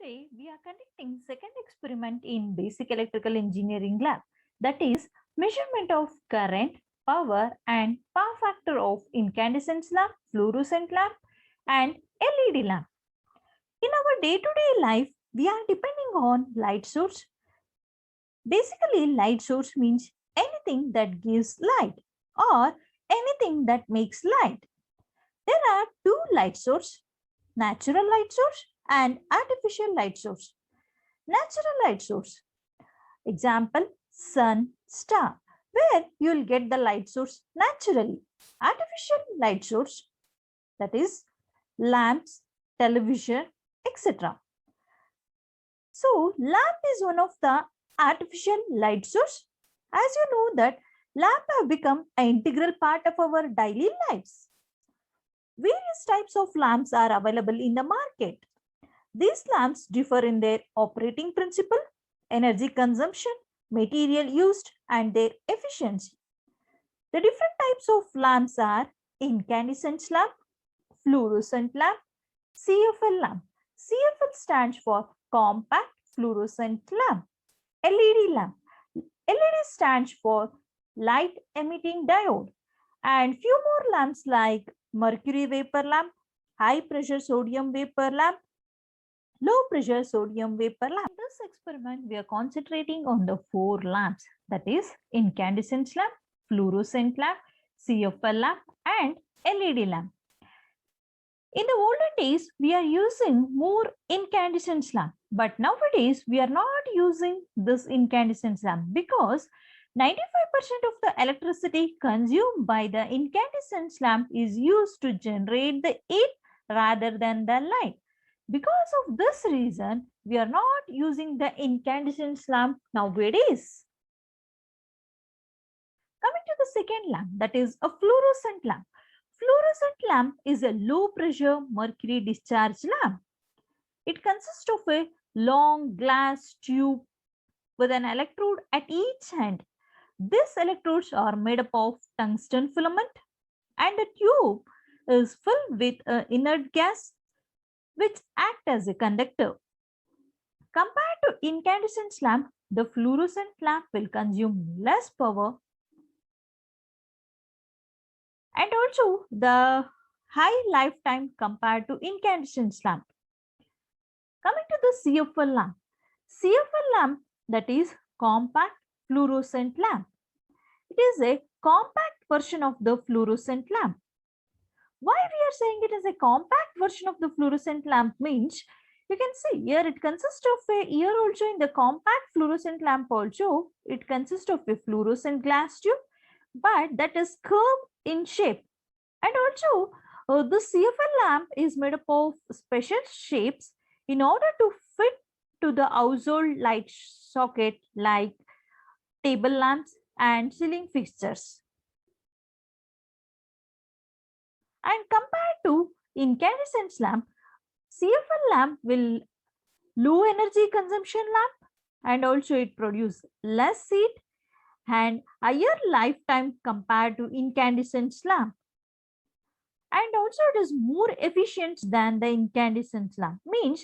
Today we are conducting second experiment in basic electrical engineering lab, that is measurement of current, power and power factor of incandescent lamp, fluorescent lamp and LED lamp. In our day-to-day life, we are depending on light source. Basically, light source means anything that gives light or anything that makes light. There are two light sources, natural light source and artificial light source. Natural light source, example sun, star, where you will get the light source naturally. Artificial light source, that is lamps, television, etc. So lamp is one of the artificial light source. As you know that lamp have become an integral part of our daily lives. Various types of lamps are available in the market. These lamps differ in their operating principle, energy consumption, material used, and their efficiency. The different types of lamps are incandescent lamp, fluorescent lamp, CFL lamp. CFL stands for compact fluorescent lamp. LED lamp. LED stands for light emitting diode. And few more lamps like mercury vapor lamp, high pressure sodium vapor lamp, low pressure sodium vapor lamp. In this experiment, we are concentrating on the four lamps, that is incandescent lamp, fluorescent lamp, CFL lamp and LED lamp. In the olden days, we are using more incandescent lamp, but nowadays we are not using this incandescent lamp because 95% of the electricity consumed by the incandescent lamp is used to generate the heat rather than the light. Because of this reason, we are not using the incandescent lamp nowadays. Coming to the second lamp, that is a fluorescent lamp. Fluorescent lamp is a low pressure mercury discharge lamp. It consists of a long glass tube with an electrode at each end. These electrodes are made up of tungsten filament and the tube is filled with an inert gas which act as a conductor. Compared to incandescent lamp, the fluorescent lamp will consume less power and also the high lifetime compared to incandescent lamp. Coming to the CFL lamp. CFL lamp, that is compact fluorescent lamp. It is a compact version of the fluorescent lamp. Why we are saying it is a compact version of the fluorescent lamp means, you can see here it consists of a, here also in the compact fluorescent lamp also, it consists of a fluorescent glass tube, but that is curved in shape. And also the CFL lamp is made up of special shapes in order to fit to the household light socket like table lamps and ceiling fixtures. And compared to incandescent lamp, CFL lamp will low energy consumption lamp and also it produces less heat and higher lifetime compared to incandescent lamp. And also it is more efficient than the incandescent lamp. Means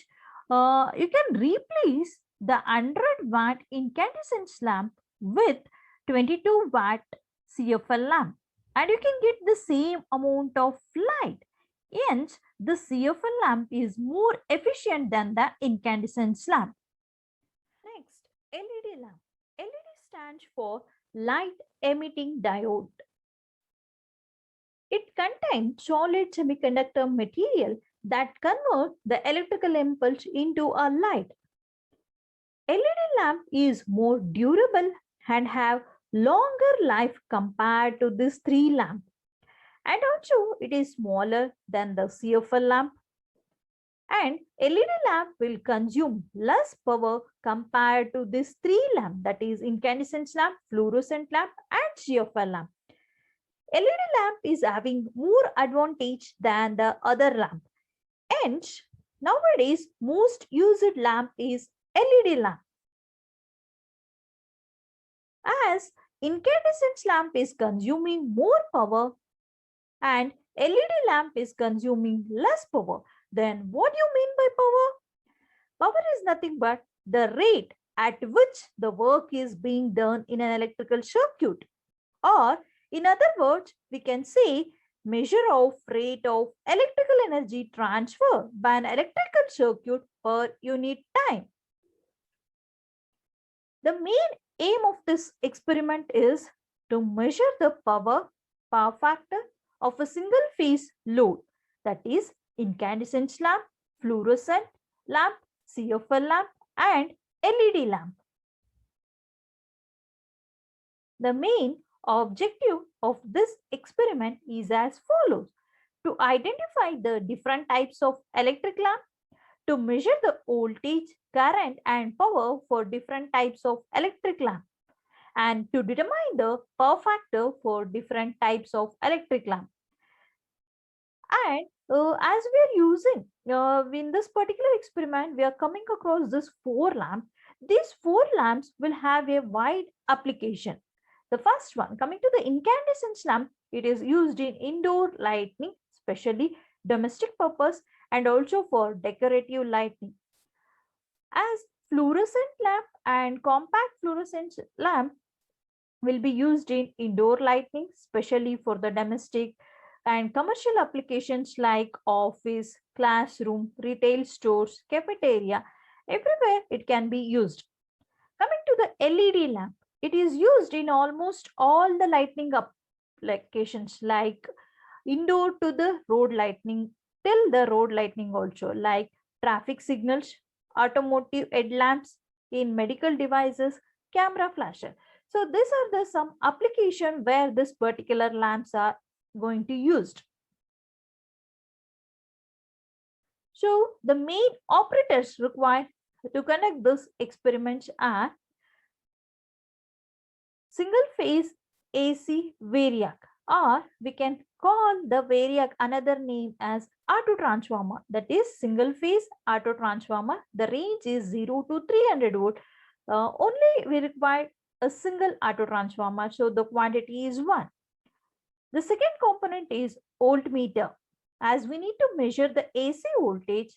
you can replace the 100-watt incandescent lamp with 22-watt CFL lamp and you can get the same amount of light. Hence, the CFL lamp is more efficient than the incandescent lamp. Next, LED lamp. LED stands for light emitting diode. It contains solid semiconductor material that convert the electrical impulse into a light. LED lamp is more durable and have longer life compared to these three lamps. And also it is smaller than the CFL lamp. And LED lamp will consume less power compared to these three lamps, that is incandescent lamp, fluorescent lamp and CFL lamp. LED lamp is having more advantage than the other lamp. And nowadays most used lamp is LED lamp. As incandescent lamp is consuming more power and LED lamp is consuming less power. Then what do you mean by power? Power is nothing but the rate at which the work is being done in an electrical circuit. Or in other words, we can say measure of rate of electrical energy transfer by an electrical circuit per unit time. The main aim of this experiment is to measure the power factor of a single phase load, that is incandescent lamp, fluorescent lamp, CFL lamp and LED lamp. The main objective of this experiment is as follows: to identify the different types of electric lamp, to measure the voltage, current and power for different types of electric lamp, and to determine the power factor for different types of electric lamp. And as we are using in this particular experiment, we are coming across this 4 lamps. These 4 lamps will have a wide application. The first one, coming to the incandescent lamp, it is used in indoor lighting, especially domestic purpose and also for decorative lighting. As fluorescent lamp and compact fluorescent lamp will be used in indoor lighting, especially for the domestic and commercial applications like office, classroom, retail stores, cafeteria, everywhere it can be used. Coming to the LED lamp, it is used in almost all the lighting applications like indoor to the road lighting, till the road lighting also, like traffic signals, automotive headlamps, in medical devices, camera flasher. So these are the some application where this particular lamps are going to used. So the main operators required to conduct this experiments are single phase AC variac, or we can call the variac another name as auto transformer, that is single phase auto transformer. The range is 0 to 300 volt. Only we require a single auto transformer, so the quantity is 1. The second component is voltmeter. As we need to measure the AC voltage,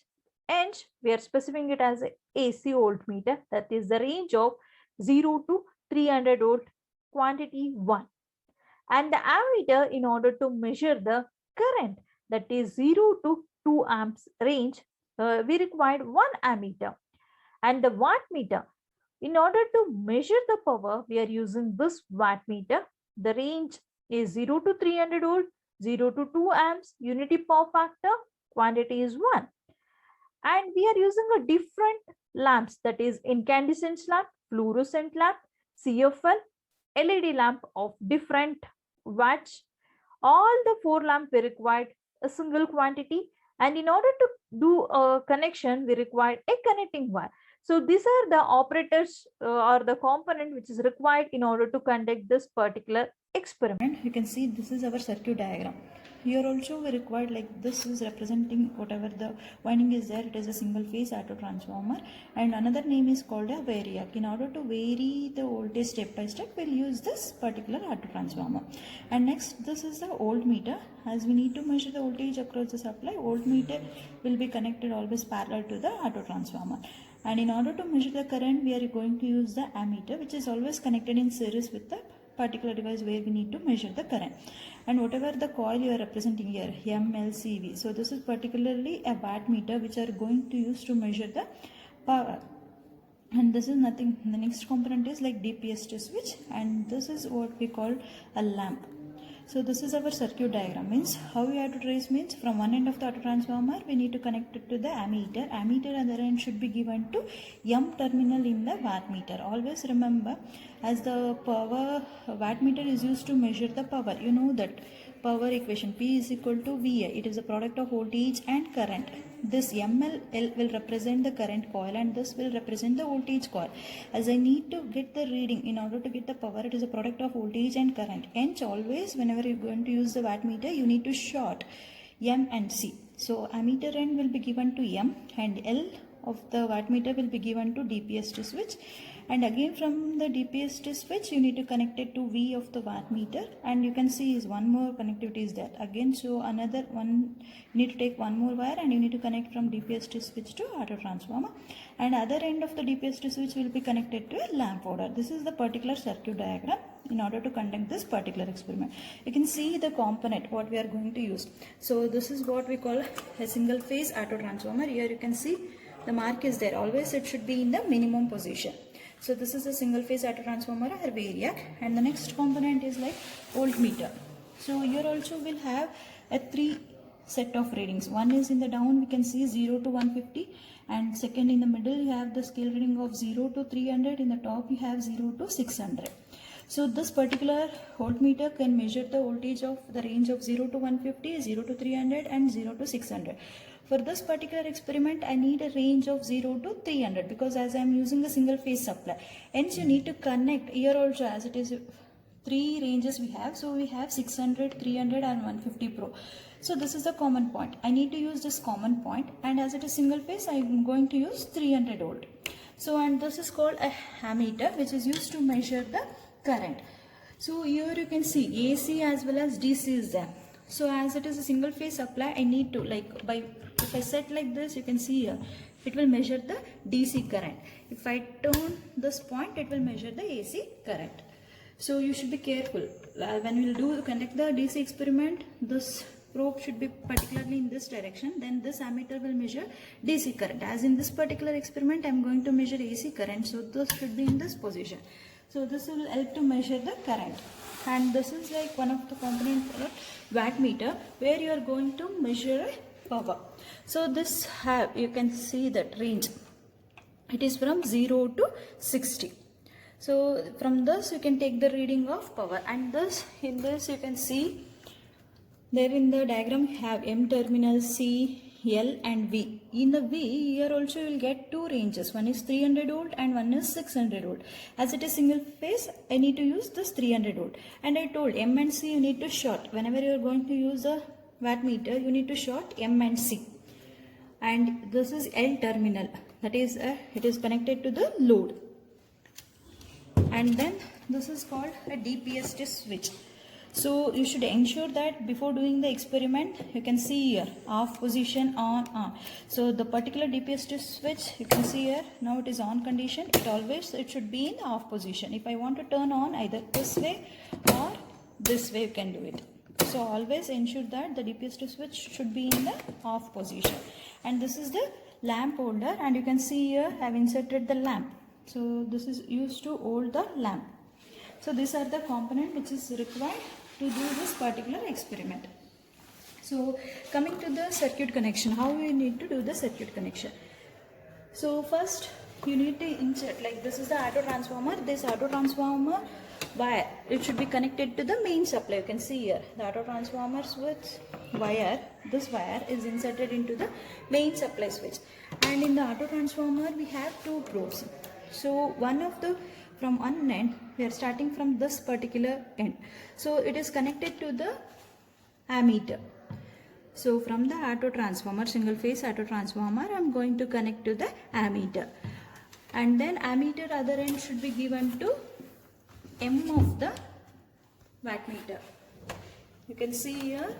and we are specifying it as a AC voltmeter, that is the range of 0 to 300 volt, quantity 1. And the ammeter, in order to measure the current, that is 0 to 2 amps range, we required 1 ammeter. And the wattmeter, in order to measure the power, we are using this wattmeter. The range is 0 to 300 volt, 0 to 2 amps, unity power factor, quantity is 1. And we are using a different lamps, that is incandescent lamp, fluorescent lamp, CFL, LED lamp of different watts. All the 4 lamps we required a single quantity, and in order to do a connection, we required a connecting wire. So these are the operators or the component which is required in order to conduct this particular experiment. You can see this is our circuit diagram. Here also we required, like this is representing whatever the winding is there, it is a single phase auto transformer, and another name is called a variac. In order to vary the voltage step by step, we'll use this particular auto transformer. And next, this is the voltmeter. As we need to measure the voltage across the supply, voltmeter will be connected always parallel to the auto transformer. And in order to measure the current, we are going to use the ammeter, which is always connected in series with the particular device where we need to measure the current. And whatever the coil you are representing here, MLCV, so this is particularly a wattmeter which are going to use to measure the power. And this is nothing, the next component is like DPST switch, and this is what we call a lamp. So this is our circuit diagram. Means how we have to trace, means from one end of the auto transformer we need to connect it to the ammeter. Ammeter other end should be given to M terminal in the wattmeter. Always remember, as the power wattmeter is used to measure the power, you know that power equation P is equal to VI. It is a product of voltage and current. This ML will represent the current coil and this will represent the voltage coil. As I need to get the reading in order to get the power, it is a product of voltage and current. Hence always whenever you're going to use the wattmeter, you need to short M and C. So ammeter end will be given to M and L of the wattmeter will be given to DPST switch, and again from the DPST switch you need to connect it to V of the wattmeter, and you can see is one more connectivity is there again. So another one, you need to take one more wire and you need to connect from DPST switch to auto transformer, and other end of the DPST switch will be connected to a lamp holder. This is the particular circuit diagram in order to conduct this particular experiment. You can see the component what we are going to use. So this is what we call a single phase auto transformer. Here you can see the mark is there. Always it should be in the minimum position. So this is a single phase auto transformer or variac, and the next component is like voltmeter. So here also we'll have a 3 set of readings. One is in the down, we can see 0 to 150, and second in the middle you have the scale reading of 0 to 300. In the top you have 0 to 600. So this particular voltmeter can measure the voltage of the range of 0 to 150, 0 to 300 and 0 to 600. For this particular experiment I need a range of 0 to 300 because as I am using a single phase supply. Hence you need to connect here also, as it is 3 ranges we have. So we have 600, 300 and 150 pro. So this is the common point. I need to use this common point, and as it is single phase I am going to use 300 volt. So and this is called a ammeter, which is used to measure the current. So here you can see AC as well as DC is there. So as it is a single phase supply, I need to if I set like this, you can see here it will measure the DC current. If I turn this point, it will measure the AC current. So you should be careful when you will conduct the DC experiment. This probe should be particularly in this direction, then this ammeter will measure DC current. As in this particular experiment I am going to measure AC current, so this should be in this position. So this will help to measure the current, and this is like one of the components for a wattmeter where you are going to measure power. So this you can see that range, it is from 0 to 60. So from this you can take the reading of power, and this in this you can see there in the diagram you have M terminal, C, L and V. In the V here also you will get 2 ranges. One is 300 volt and one is 600 volt. As it is single phase, I need to use this 300 volt. And I told M and C you need to short. Whenever you are going to use a wattmeter, you need to short M and C. And this is L terminal. That is it is connected to the load. And then this is called a DPST switch. So you should ensure that before doing the experiment, you can see here off position, on. So the particular DPST switch you can see here, now it is on condition. It should be in off position. If I want to turn on either this way or this way, you can do it. So always ensure that the DPST switch should be in the off position. And this is the lamp holder, and you can see here I have inserted the lamp. So this is used to hold the lamp. So these are the components which is required to do this particular experiment. So coming to the circuit connection, how we need to do the circuit connection. So first you need to insert, like this is the auto transformer. This auto transformer wire, it should be connected to the main supply. You can see here the auto transformer switch wire, this wire is inserted into the main supply switch. And in the auto transformer we have 2 probes. So one of the, from one end we are starting from this particular end, so it is connected to the ammeter. So from the auto transformer, single phase auto transformer, I am going to connect to the ammeter, and then ammeter other end should be given to M of the wattmeter. You can see here.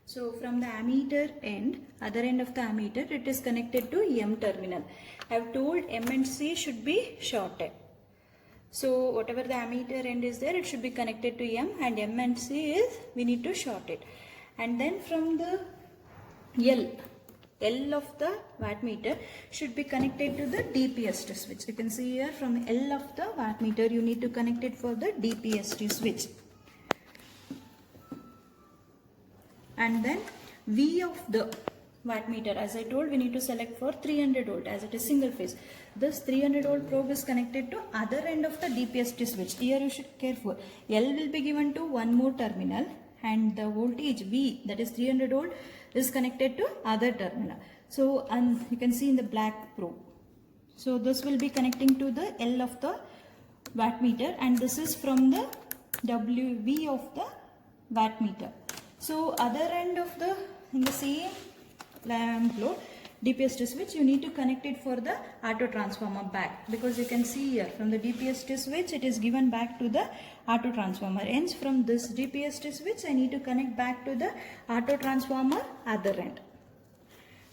So from the ammeter end, other end of the ammeter, it is connected to M terminal. I have told M and C should be shorted. So whatever the ammeter end is there, it should be connected to M, and M and C is, we need to short it. And then from the L of the wattmeter should be connected to the DPST switch. You can see here from L of the wattmeter, you need to connect it for the DPST switch. And then V of the wattmeter, as I told, we need to select for 300 volt as it is single phase. This 300 volt probe is connected to other end of the DPST switch. Here you should be careful. L will be given to one more terminal, and the voltage V, that is 300 volt, is connected to other terminal. So you can see in the black probe. So this will be connecting to the L of the wattmeter, and this is from the V of the wattmeter. So other end of the, in the same lamp load, DPST switch, you need to connect it for the auto transformer back, because you can see here from the DPST switch it is given back to the auto transformer. Hence from this DPST switch I need to connect back to the auto transformer other end.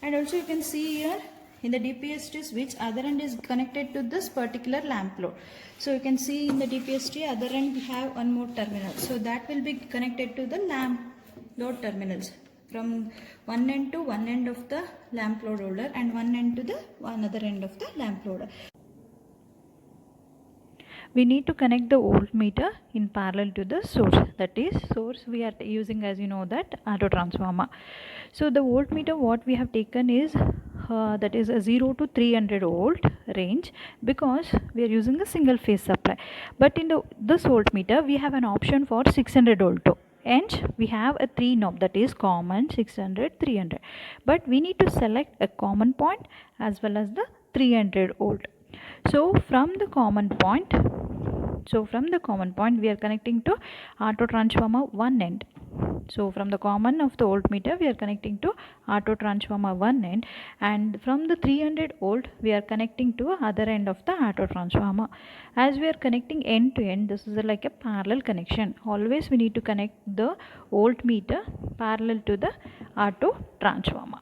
And also you can see here in the DPST switch other end is connected to this particular lamp load. So you can see in the DPST other end we have one more terminal. So that will be connected to the lamp load terminals from one end to one end of the lamp load holder and one end to the another end of the lamp loader. We need to connect the voltmeter in parallel to the source, that is source we are using, as you know, that auto transformer. So the voltmeter what we have taken is that is a 0 to 300 volt range, because we are using a single phase supply. But in this voltmeter we have an option for 600 volt too. And we have a 3 knob, that is common, 600, 300, but we need to select a common point as well as the 300 volt. So from the common point we are connecting to auto transformer one end. So from the common of the voltmeter we are connecting to auto transformer one end, and from the 300 volt we are connecting to other end of the auto transformer. As we are connecting end to end, this is like a parallel connection. Always we need to connect the voltmeter parallel to the auto transformer.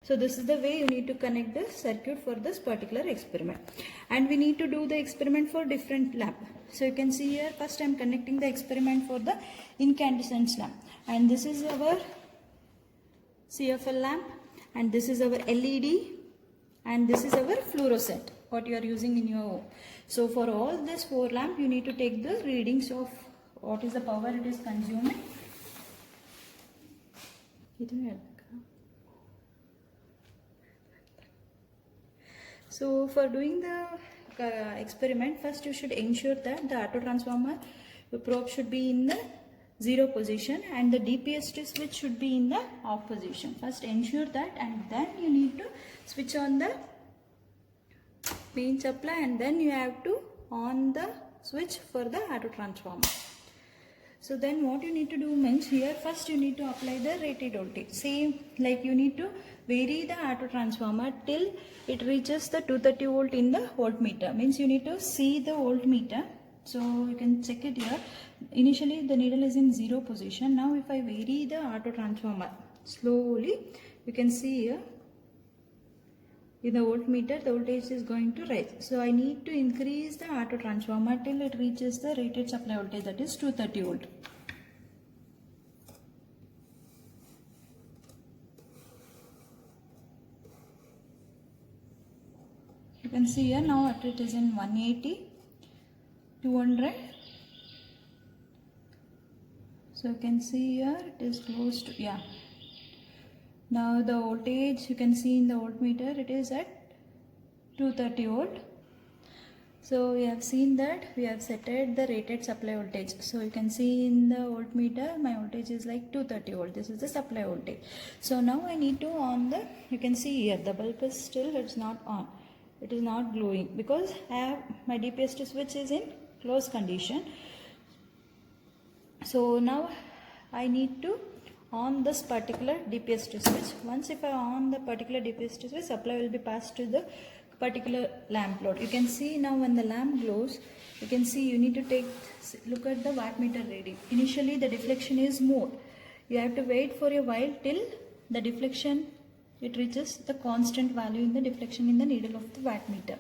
So this is the way you need to connect the circuit for this particular experiment. And we need to do the experiment for different lamp. So you can see here, first I am connecting the experiment for the incandescent lamp. And this is our CFL lamp, and this is our LED, and this is our fluorescent, what you are using in your home. So for all this 4 lamp, you need to take the readings of what is the power it is consuming. So for doing the experiment, first you should ensure that the auto transformer probe should be in the 0 position and the DPST switch should be in the off position. First ensure that, and then you need to switch on the main supply, and then you have to on the switch for the auto transformer. So then what you need to do means, here first you need to apply the rated voltage. Same like you need to vary the auto transformer till it reaches the 230 volt in the voltmeter. Means you need to see the voltmeter. So you can check it here. Initially the needle is in 0 position. Now if I vary the auto transformer slowly, you can see here in the voltmeter the voltage is going to rise. So I need to increase the auto transformer till it reaches the rated supply voltage, that is 230 volt. You can see here now it is in 180, 200. So you can see here it is close to, yeah. Now the voltage you can see in the voltmeter, it is at 230 volt. So we have seen that we have set the rated supply voltage. So you can see in the voltmeter my voltage is like 230 volt. This is the supply voltage. So now I need to on the, you can see here the bulb is still, it's not on. It is not glowing because I have my DPST switch is in closed condition. So now I need to on this particular DPST switch. Once if I on the particular DPST switch, supply will be passed to the particular lamp load. You can see now when the lamp glows, you can see you need to look at the wattmeter reading. Initially the deflection is more. You have to wait for a while till the deflection it reaches the constant value in the deflection in the needle of the wattmeter.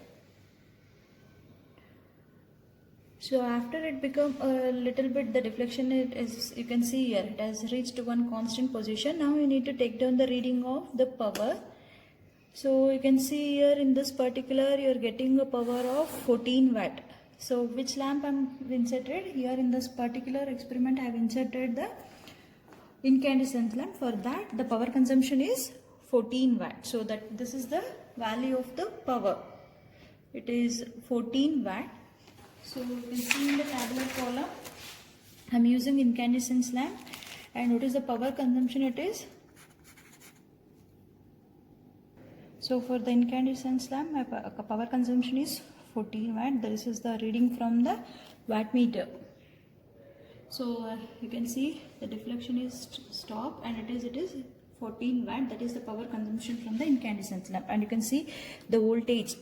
So after it become a little bit the deflection, it is, you can see here it has reached one constant position. Now you need to take down the reading of the power. So you can see here in this particular you are getting a power of 14 watt. So which lamp I am inserted here in this particular experiment, I have inserted the incandescent lamp. For that the power consumption is 14 watt. So that this is the value of the power. It is 14 watt. So you can see in the tabular column I am using incandescent lamp, and what is the power consumption it is. So for the incandescent lamp my power consumption is 14 watt. This is the reading from the wattmeter. So you can see the deflection is stopped and it is 14 watt, that is the power consumption from the incandescent lamp. And you can see the voltage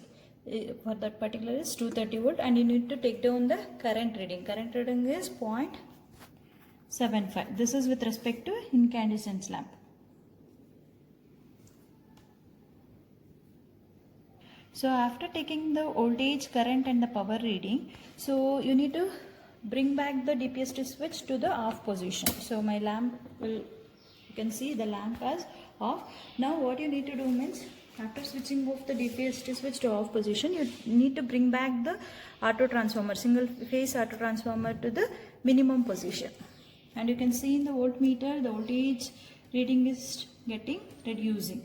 for that particular is 230 volt, and you need to take down the current reading. Current reading is 0.75. This is with respect to incandescent lamp. So after taking the voltage, current and the power reading, so you need to bring back the DPST switch to the off position. So my lamp will, you can see the lamp as off. Now what you need to do means, after switching off the DPST switch to off position, you need to bring back the auto transformer, single phase auto transformer to the minimum position. And you can see in the voltmeter, the voltage reading is getting reducing.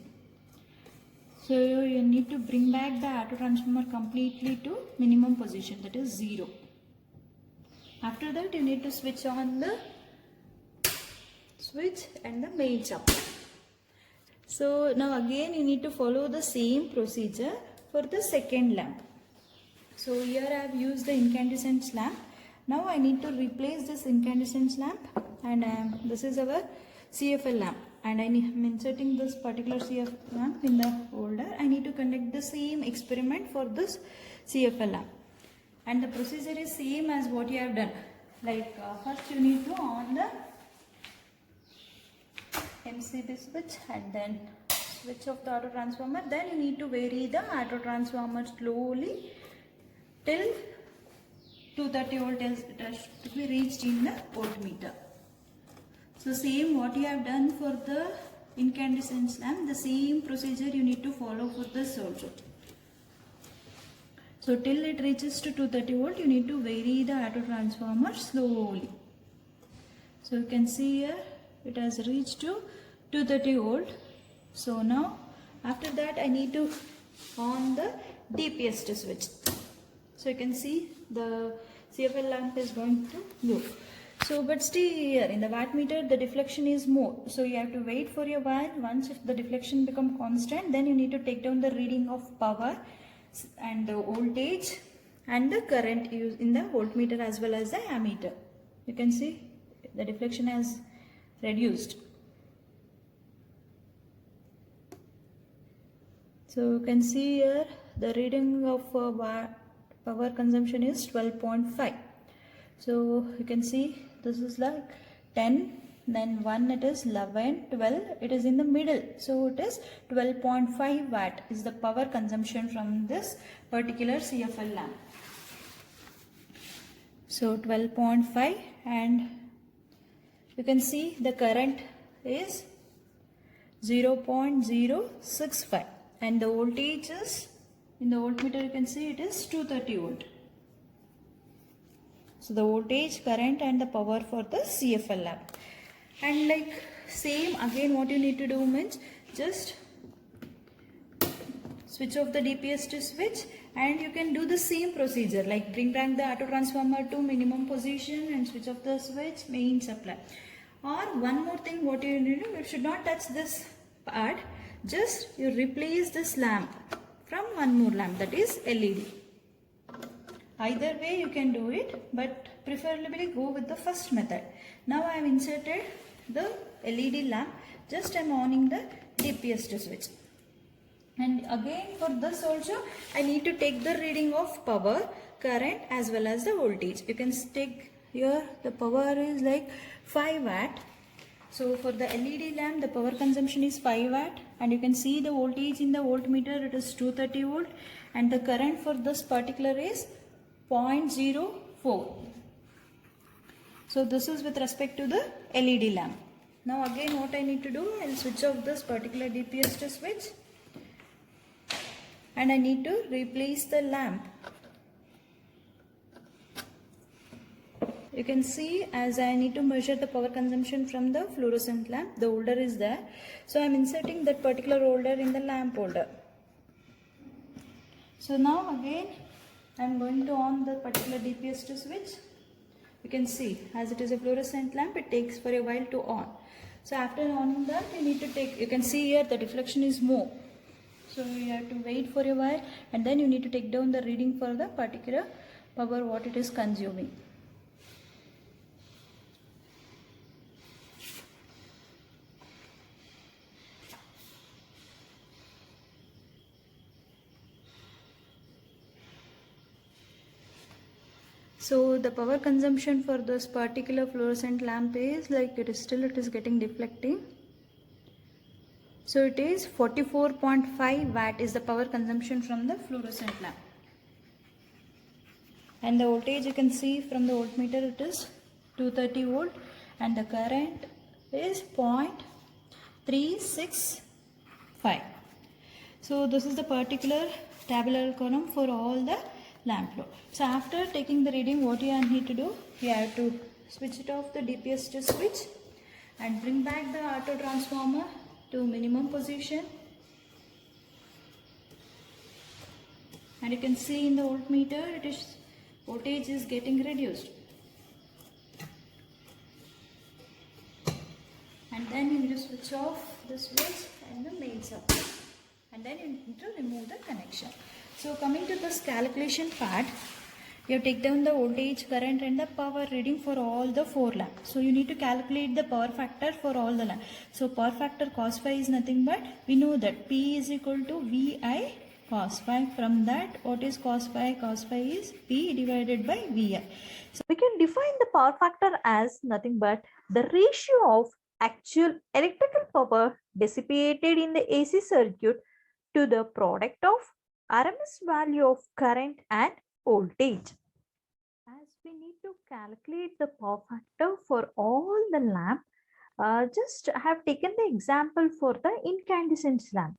So you need to bring back the auto transformer completely to minimum position, that is 0. After that you need to switch on the switch and the main supply. So now again you need to follow the same procedure for the second lamp. So here I have used the incandescent lamp. Now I need to replace this incandescent lamp, and this is our CFL lamp, and I'm inserting this particular CFL lamp in the holder. I need to conduct the same experiment for this CFL lamp, and the procedure is same as what you have done. Like first you need to on the MCB switch and then switch off the auto transformer. Then you need to vary the auto transformer slowly till 230 volt has to be reached in the voltmeter. So same what you have done for the incandescent lamp, the same procedure you need to follow for this also. So till it reaches to 230 volt, you need to vary the auto transformer slowly. So you can see here it has reached to 230 volt. So now after that I need to on the DPST switch. So you can see the CFL lamp is going to go. So but still here in the wattmeter the deflection is more. So you have to wait for a while. Once if the deflection become constant, then you need to take down the reading of power and the voltage and the current used in the voltmeter as well as the ammeter. You can see the deflection has reduced. So you can see here the reading of power consumption is 12.5. So you can see this is like 10, then 1 it is 11, 12, it is in the middle. So it is 12.5 watt is the power consumption from this particular CFL lamp. So 12.5, and you can see the current is 0.065, and the voltage is in the voltmeter you can see it is 230 volt. So the voltage, current and the power for the CFL lamp. And like same again what you need to do means just switch off the DPST switch, and you can do the same procedure like bring back the auto transformer to minimum position and switch off the switch, main supply. Or one more thing what you need to do, you should not touch this part, just you replace this lamp from one more lamp, that is LED. Either way you can do it, but preferably go with the first method. Now I have inserted the LED lamp, just I am on the DPST switch. And again for this also I need to take the reading of power, current as well as the voltage. You can take here the power is like 5 watt. So for the LED lamp the power consumption is 5 watt, and you can see the voltage in the voltmeter it is 230 volt, and the current for this particular is 0.04. So this is with respect to the LED lamp. Now again what I need to do, I will switch off this particular DPST switch, and I need to replace the lamp. You can see as I need to measure the power consumption from the fluorescent lamp, the holder is there. So I am inserting that particular holder in the lamp holder. So now again I am going to on the particular DPST switch. You can see as it is a fluorescent lamp, it takes for a while to on. So after on that you need to take, you can see here the deflection is more. So you have to wait for a while, and then you need to take down the reading for the particular power what it is consuming. So the power consumption for this particular fluorescent lamp is like it is getting deflecting. So it is 44.5 watt is the power consumption from the fluorescent lamp. And the voltage you can see from the voltmeter, it is 230 volt and the current is 0.365. So this is the particular tabular column for all the lamp load. So after taking the reading, what you need to do, you have to switch it off the DPS to switch and bring back the auto transformer to minimum position. And you can see in the voltmeter, voltage is getting reduced. And then you need to switch off the switch and the main supply. And then you need to remove the connection. So coming to this calculation part, you take down the voltage, current and the power reading for all the 4 lamps. So you need to calculate the power factor for all the lamps. So power factor cos phi is nothing but, we know that P is equal to VI cos phi. From that, what is cos phi? Cos phi is P divided by VI. So we can define the power factor as nothing but the ratio of actual electrical power dissipated in the AC circuit to the product of RMS value of current and voltage. As we need to calculate the power factor for all the lamp, just have taken the example for the incandescent lamp.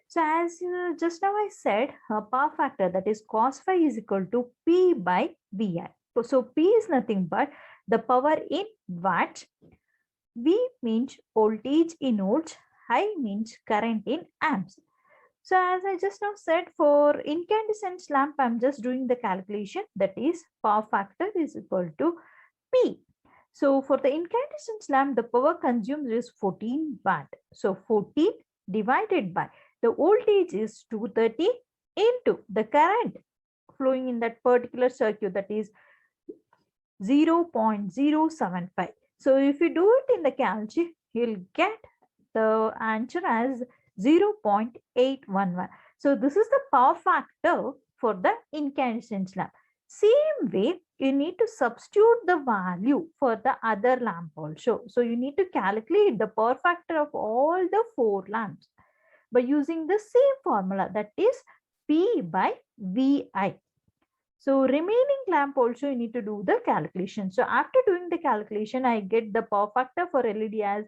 So as just now I said, power factor, that is cos phi, is equal to P by VI. So P is nothing but the power in watts, V means voltage in volts, I means current in amps. So as I just now said, for incandescent lamp, I'm just doing the calculation, that is power factor is equal to P. So for the incandescent lamp, the power consumed is 14 watt. So 14 divided by the voltage is 230 into the current flowing in that particular circuit, that is 0.075. So if you do it in the calculation, you'll get the answer as 0.811. So this is the power factor for the incandescent lamp. Same way, you need to substitute the value for the other lamp also. So you need to calculate the power factor of all the 4 lamps by using the same formula, that is P by VI. So remaining lamp also you need to do the calculation. So after doing the calculation, I get the power factor for LED as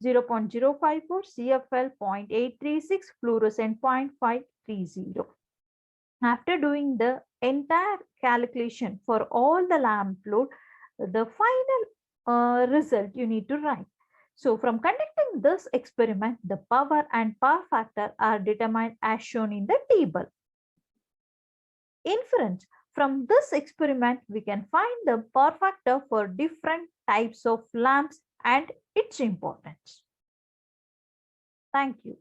0.054, CFL 0.836, fluorescent 0.530. After doing the entire calculation for all the lamp load, the final result you need to write. So from conducting this experiment, the power and power factor are determined as shown in the table. Inference. From this experiment, we can find the power factor for different types of lamps and its importance. Thank you.